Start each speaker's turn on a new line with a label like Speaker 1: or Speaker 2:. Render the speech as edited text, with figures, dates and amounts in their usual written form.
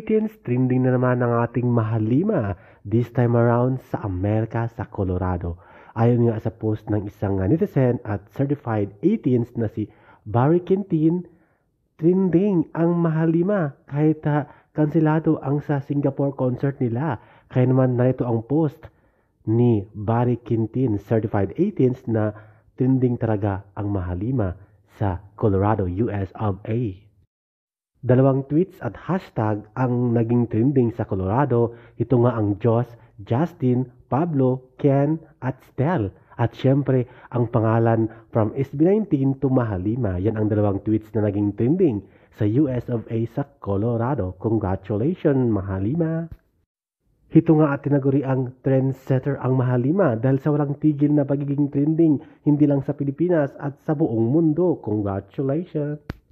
Speaker 1: 18th, trending na naman ang ating Mahalima, this time around sa Amerika, sa Colorado. Ayon nga sa post ng isang netizen at certified 18th na si Barry Quintin, trending ang Mahalima kahit kansilado ang sa Singapore concert nila. Kaya naman narito ang post ni Barry Quintin, certified 18th na trending talaga ang Mahalima sa Colorado, US of A. Dalawang tweets at hashtag ang naging trending sa Colorado. Ito nga ang Joss, Justin, Pablo, Ken at Stel. At syempre, ang pangalan from SB19 to Mahalima. Yan ang dalawang tweets na naging trending sa US of A sa Colorado. Congratulations, Mahalima! Ito nga at tinaguri ang trendsetter ang Mahalima dahil sa walang tigil na pagiging trending hindi lang sa Pilipinas at sa buong mundo. Congratulations!